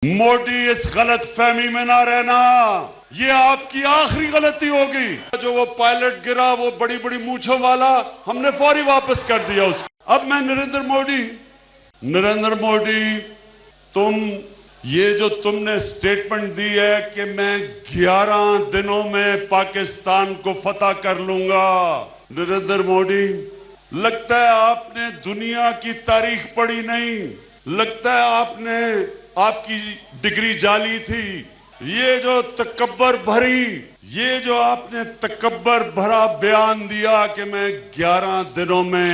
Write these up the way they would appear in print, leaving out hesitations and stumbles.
موڈی اس غلط فہمی میں نہ رہنا، یہ آپ کی آخری غلطی ہوگی۔ جو وہ پائلٹ گرا، وہ بڑی بڑی مونچھوں والا، ہم نے فوری واپس کر دیا اس کو۔ اب میں نریندر موڈی، یہ جو تم نے سٹیٹمنٹ دی ہے کہ میں 11 دنوں میں پاکستان کو فتح کر لوں گا، نریندر موڈی لگتا ہے آپ نے دنیا کی تاریخ پڑھی نہیں، لگتا ہے آپ کی ڈگری جعلی تھی۔ یہ جو آپ نے تکبر بھرا بیان دیا کہ میں 11 دنوں میں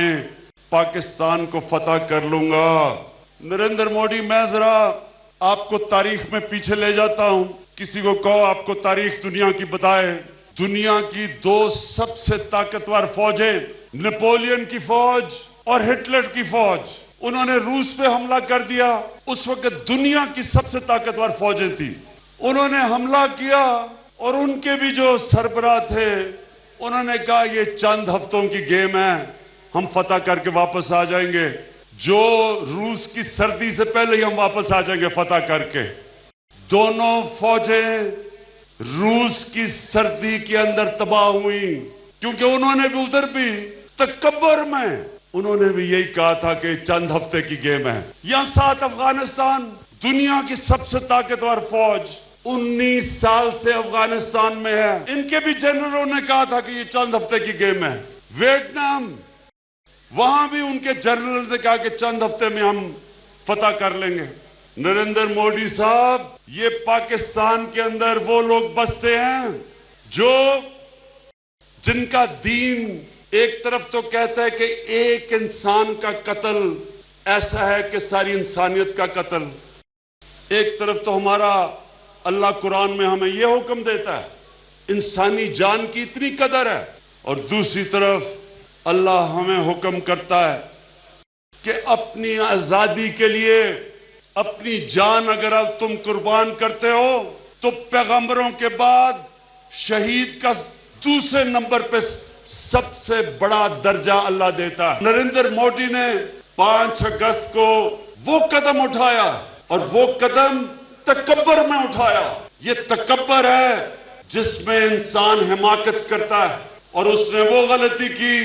پاکستان کو فتح کر لوں گا، نریندر موڈی میں ذرا آپ کو تاریخ میں پیچھے لے جاتا ہوں۔ کسی کو کہو آپ کو تاریخ دنیا کی بتائے، دنیا کی 2 سب سے طاقتور فوجیں، نپولین کی فوج اور ہٹلر کی فوج، انہوں نے روس پہ حملہ کر دیا۔ اس وقت دنیا کی سب سے طاقتور فوجیں تھیں، انہوں نے حملہ کیا اور ان کے بھی جو سربراہ تھے انہوں نے کہا یہ چند ہفتوں کی گیم ہے، ہم فتح کر کے واپس آ جائیں گے، جو روس کی سردی سے پہلے ہی ہم واپس آ جائیں گے فتح کر کے۔ دونوں فوجیں روس کی سردی کے اندر تباہ ہوئیں، کیونکہ انہوں نے بھی ادھر بھی تکبر میں انہوں نے بھی یہی کہا تھا کہ چند ہفتے کی گیم ہے۔ یہاں ساتھ افغانستان، دنیا کی سب سے طاقتور فوج 19 سال سے افغانستان میں ہے، ان کے بھی جنرلوں نے کہا تھا کہ یہ چند ہفتے کی گیم ہے۔ ویتنام، وہاں بھی ان کے جنرل نے کہا کہ چند ہفتے میں ہم فتح کر لیں گے۔ نریندر موڈی صاحب، یہ پاکستان کے اندر وہ لوگ بستے ہیں جن کا دین ایک طرف تو کہتا ہے کہ ایک انسان کا قتل ایسا ہے کہ ساری انسانیت کا قتل، ایک طرف تو ہمارا اللہ قرآن میں ہمیں یہ حکم دیتا ہے انسانی جان کی اتنی قدر ہے، اور دوسری طرف اللہ ہمیں حکم کرتا ہے کہ اپنی آزادی کے لیے اپنی جان اگر تم قربان کرتے ہو تو پیغمبروں کے بعد شہید کا دوسرے نمبر پہ سب سے بڑا درجہ اللہ دیتا ہے۔ نریندر موڈی نے 5 اگست کو وہ قدم اٹھایا، اور وہ قدم تکبر میں اٹھایا۔ یہ تکبر ہے جس میں انسان حماقت کرتا ہے، اور اس نے وہ غلطی کی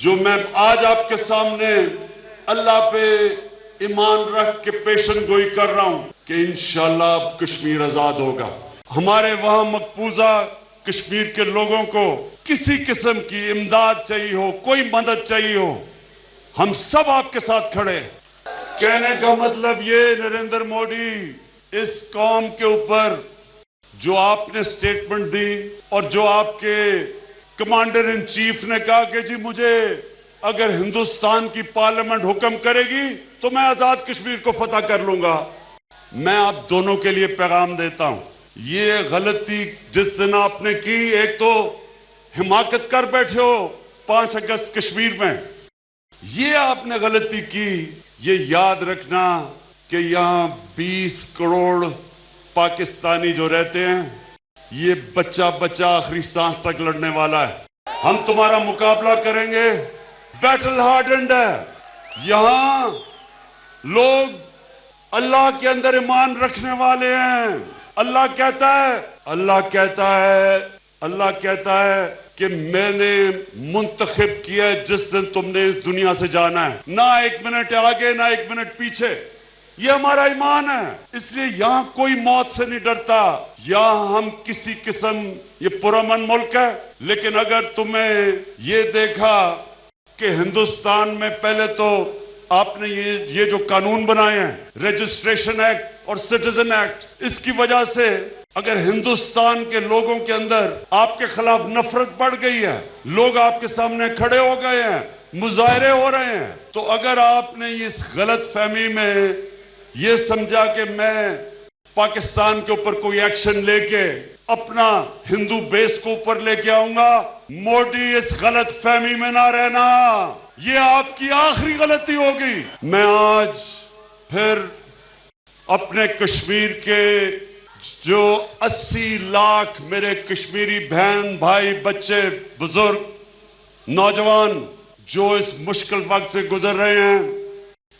جو میں آج آپ کے سامنے اللہ پہ ایمان رکھ کے پیشن گوئی کر رہا ہوں کہ انشاءاللہ اب کشمیر آزاد ہوگا۔ ہمارے وہاں مقبوضہ کشمیر کے لوگوں کو کسی قسم کی امداد چاہیے ہو، کوئی مدد چاہیے ہو، ہم سب آپ کے ساتھ کھڑے۔ کہنے کا مطلب یہ نریندر موڈی، اس قوم کے اوپر جو آپ نے سٹیٹمنٹ دی اور جو آپ کے کمانڈر ان چیف نے کہا کہ جی مجھے اگر ہندوستان کی پارلیمنٹ حکم کرے گی تو میں آزاد کشمیر کو فتح کر لوں گا، میں آپ دونوں کے لیے پیغام دیتا ہوں، یہ غلطی جس دن آپ نے کی، ایک تو حماقت کر بیٹھے ہو 5 اگست کشمیر میں، یہ آپ نے غلطی کی۔ یہ یاد رکھنا کہ یہاں 20 کروڑ پاکستانی جو رہتے ہیں، یہ بچہ آخری سانس تک لڑنے والا ہے، ہم تمہارا مقابلہ کریں گے، بیٹل ہارڈنڈ ہے۔ یہاں لوگ اللہ کے اندر ایمان رکھنے والے ہیں۔ اللہ کہتا ہے کہ میں نے منتخب کیا ہے جس دن تم نے اس دنیا سے جانا ہے، نہ 1 منٹ آگے نہ 1 منٹ پیچھے، یہ ہمارا ایمان ہے۔ اس لیے یہاں کوئی موت سے نہیں ڈرتا، یہاں ہم کسی قسم، یہ پرامن ملک ہے، لیکن اگر تمہیں یہ دیکھا کہ ہندوستان میں پہلے تو آپ نے یہ جو قانون بنائے ہیں، رجسٹریشن ایکٹ اور سٹیزن ایکٹ، اس کی وجہ سے اگر ہندوستان کے لوگوں کے اندر آپ کے خلاف نفرت بڑھ گئی ہے، لوگ آپ کے سامنے کھڑے ہو گئے ہیں، مظاہرے ہو رہے ہیں، تو اگر آپ نے اس غلط فہمی میں یہ سمجھا کہ میں پاکستان کے اوپر کوئی ایکشن لے کے اپنا ہندو بیس کو اوپر لے کے آؤں گا، موڈی اس غلط فہمی میں نہ رہنا، یہ آپ کی آخری غلطی ہوگی۔ میں آج پھر اپنے کشمیر کے جو 80 لاکھ میرے کشمیری بہن بھائی بچے بزرگ نوجوان جو اس مشکل وقت سے گزر رہے ہیں،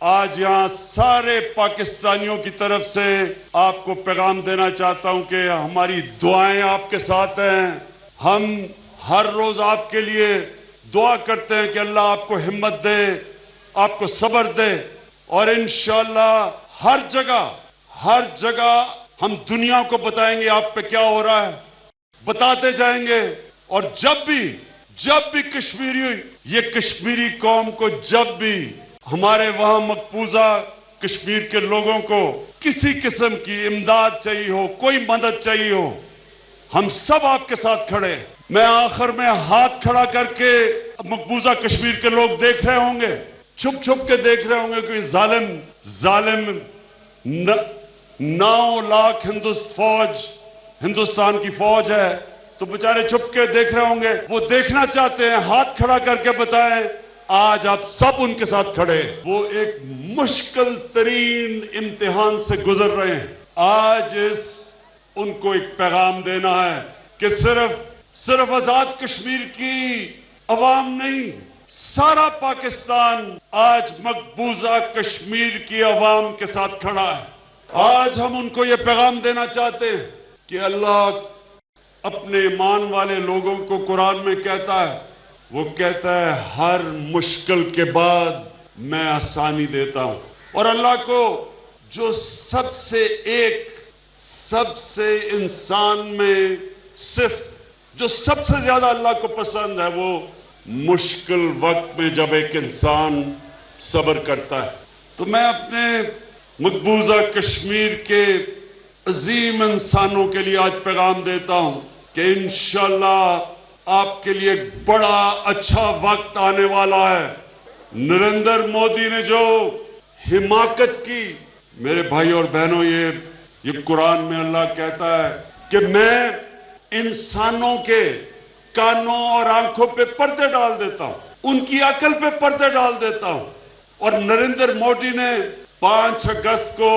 آج یہاں سارے پاکستانیوں کی طرف سے آپ کو پیغام دینا چاہتا ہوں کہ ہماری دعائیں آپ کے ساتھ ہیں. ہم ہر روز آپ کے لیے دعا کرتے ہیں کہ اللہ آپ کو ہمت دے, آپ کو صبر دے, اور انشاءاللہ ہر جگہ ہم دنیا کو بتائیں گے آپ پہ کیا ہو رہا ہے, بتاتے جائیں گے. اور جب بھی یہ کشمیری قوم کو جب بھی ہمارے وہاں مقبوضہ کشمیر کے لوگوں کو کسی قسم کی امداد چاہیے ہو, کوئی مدد چاہیے ہو, ہم سب آپ کے ساتھ کھڑے. میں آخر میں ہاتھ کھڑا کر کے مقبوضہ کشمیر کے لوگ دیکھ رہے ہوں گے, چھپ چھپ کے دیکھ رہے ہوں گے, کوئی ظالم 9 لاکھ ہندوستان کی فوج ہے تو بیچارے چھپ کے دیکھ رہے ہوں گے. وہ دیکھنا چاہتے ہیں, ہاتھ کھڑا کر کے بتائیں آج آپ سب ان کے ساتھ کھڑے. وہ ایک مشکل ترین امتحان سے گزر رہے ہیں. آج ان کو ایک پیغام دینا ہے کہ صرف آزاد کشمیر کی عوام نہیں, سارا پاکستان آج مقبوضہ کشمیر کی عوام کے ساتھ کھڑا ہے. آج ہم ان کو یہ پیغام دینا چاہتے ہیں کہ اللہ اپنے ایمان والے لوگوں کو قرآن میں کہتا ہے, وہ کہتا ہے ہر مشکل کے بعد میں آسانی دیتا ہوں. اور اللہ کو جو سب سے انسان میں صفت جو سب سے زیادہ اللہ کو پسند ہے, وہ مشکل وقت میں جب ایک انسان صبر کرتا ہے. تو میں اپنے مقبوضہ کشمیر کے عظیم انسانوں کے لیے آج پیغام دیتا ہوں کہ انشاءاللہ آپ کے لیے بڑا اچھا وقت آنے والا ہے. نریندر مودی نے جو حماقت کی, میرے بھائی اور بہنوں, یہ قرآن میں اللہ کہتا ہے کہ میں انسانوں کے کانوں اور آنکھوں پہ پردے ڈال دیتا ہوں, ان کی عقل پہ پردے ڈال دیتا ہوں. اور نریندر مودی نے 5 اگست کو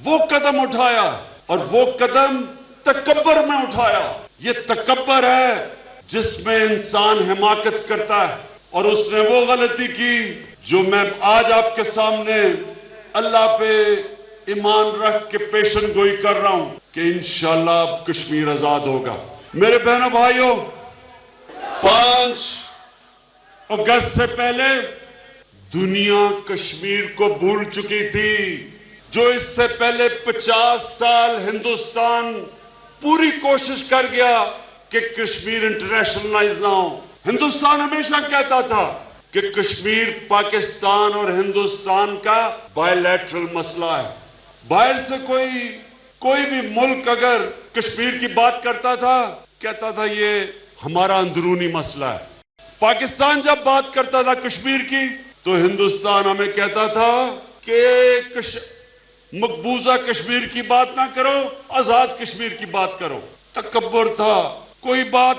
وہ قدم اٹھایا, اور وہ قدم تکبر میں اٹھایا. یہ تکبر ہے جس میں انسان حماقت کرتا ہے, اور اس نے وہ غلطی کی جو میں آج آپ کے سامنے اللہ پہ ایمان رکھ کے پیشن گوئی کر رہا ہوں کہ انشاءاللہ اب کشمیر آزاد ہوگا. میرے بہنوں بھائیوں, 5 اگست سے پہلے دنیا کشمیر کو بھول چکی تھی. جو اس سے پہلے 50 سال ہندوستان پوری کوشش کر گیا کہ کشمیر انٹرنیشنلائز نہ ہو. ہندوستان ہمیشہ کہتا تھا کہ کشمیر پاکستان اور ہندوستان کا بائی لیٹرل مسئلہ ہے. باہر سے کوئی بھی ملک اگر کشمیر کی بات کرتا تھا, کہتا تھا یہ ہمارا اندرونی مسئلہ ہے. پاکستان جب بات کرتا تھا کشمیر کی تو ہندوستان ہمیں کہتا تھا کہ مقبوضہ کشمیر کی بات نہ کرو, آزاد کشمیر کی بات کرو. تکبر تھا, کوئی بات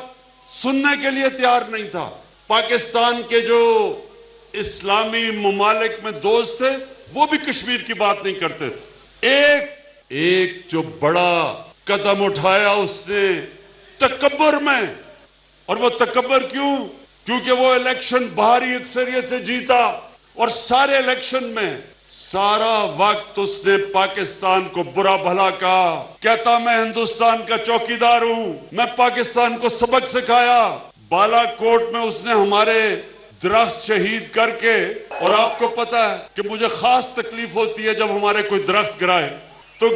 سننے کے لیے تیار نہیں تھا. پاکستان کے جو اسلامی ممالک میں دوست تھے وہ بھی کشمیر کی بات نہیں کرتے تھے. ایک جو بڑا قدم اٹھایا اس نے تکبر میں, اور وہ تکبر کیونکہ وہ الیکشن بھاری اکثریت سے جیتا, اور سارے الیکشن میں سارا وقت اس نے پاکستان کو برا بھلا کہا. کہتا میں ہندوستان کا چوکیدار ہوں, میں پاکستان کو سبق سکھایا. بالا کوٹ میں اس نے ہمارے درخت شہید کر کے, اور آپ کو پتا ہے کہ مجھے خاص تکلیف ہوتی ہے جب ہمارے کوئی درخت گرائے, تو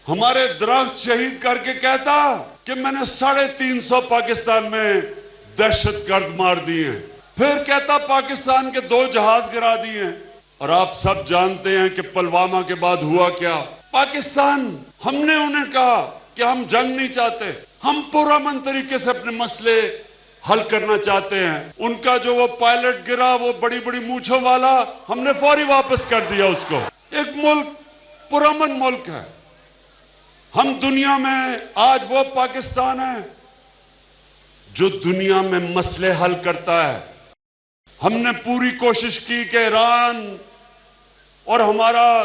ہمارے درخت شہید کر کے کہتا کہ میں نے 350 پاکستان میں دہشت گرد مار دیے ہیں. پھر کہتا پاکستان کے 2 جہاز گرا دیے ہیں. اور آپ سب جانتے ہیں کہ پلوامہ کے بعد ہوا کیا. پاکستان, ہم نے انہیں کہا کہ ہم جنگ نہیں چاہتے, ہم پرامن طریقے سے اپنے مسئلے حل کرنا چاہتے ہیں. ان کا جو وہ پائلٹ گرا, وہ بڑی بڑی مونچھوں والا, ہم نے فوری واپس کر دیا اس کو. ایک ملک پرامن ملک ہے. ہم دنیا میں آج وہ پاکستان ہے جو دنیا میں مسئلے حل کرتا ہے. ہم نے پوری کوشش کی کہ ایران اور ہمارا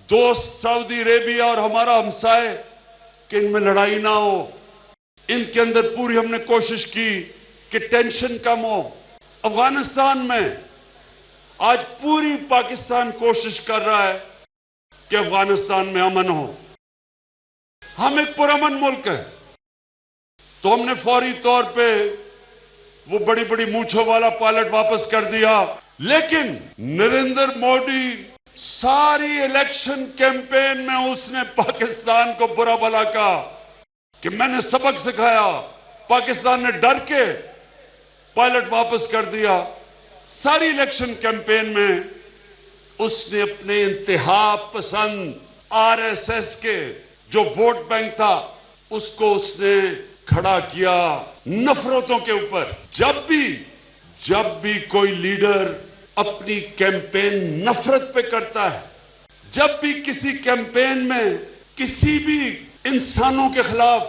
دوست سعودی عربیہ اور ہمارا ہمسائے کہ ان میں لڑائی نہ ہو. ان کے اندر پوری ہم نے کوشش کی کہ ٹینشن کم ہو. افغانستان میں آج پوری پاکستان کوشش کر رہا ہے کہ افغانستان میں امن ہو. ہم ایک پرامن ملک ہے، تو ہم نے فوری طور پہ وہ بڑی بڑی مونچھوں والا پائلٹ واپس کر دیا. لیکن نریندر مودی ساری الیکشن کیمپین میں اس نے پاکستان کو برا بھلا کہا کہ میں نے سبق سکھایا. پاکستان نے ڈر کے پائلٹ واپس کر دیا. ساری الیکشن کیمپین میں اس نے اپنے انتہا پسند آر ایس ایس کے جو ووٹ بینک تھا اس کو اس نے کھڑا کیا نفرتوں کے اوپر. جب بھی کوئی لیڈر اپنی کیمپین نفرت پہ کرتا ہے، جب بھی کسی کیمپین میں کسی بھی انسانوں کے خلاف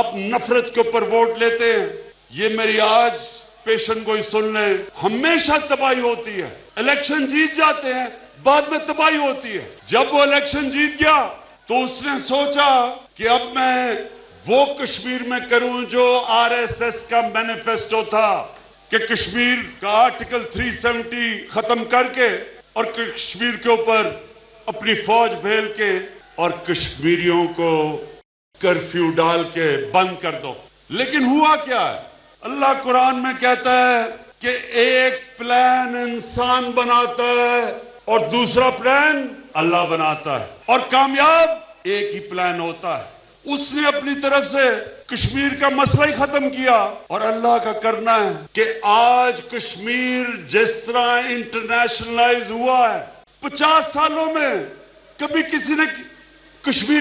آپ نفرت کے اوپر ووٹ لیتے ہیں، یہ میری آج پیشن گوئی سن لیں، ہمیشہ تباہی ہوتی ہے. الیکشن جیت جاتے ہیں، بعد میں تباہی ہوتی ہے. جب وہ الیکشن جیت گیا تو اس نے سوچا کہ اب میں وہ کشمیر میں کروں جو آر ایس ایس کا مینیفیسٹو تھا کہ کشمیر کا آرٹیکل 370 ختم کر کے اور کشمیر کے اوپر اپنی فوج بھیج کے اور کشمیریوں کو کرفیو ڈال کے بند کر دو. لیکن ہوا کیا ہے؟ اللہ قرآن میں کہتا ہے کہ ایک پلان انسان بناتا ہے اور دوسرا پلان اللہ بناتا ہے، اور کامیاب ایک ہی پلان ہوتا ہے. اس نے اپنی طرف سے کشمیر کا مسئلہ ہی ختم کیا، اور اللہ کا کرنا ہے کہ آج کشمیر جس طرح انٹرنیشنلائز ہوا ہے، 50 سالوں میں کبھی کسی نے کشمیر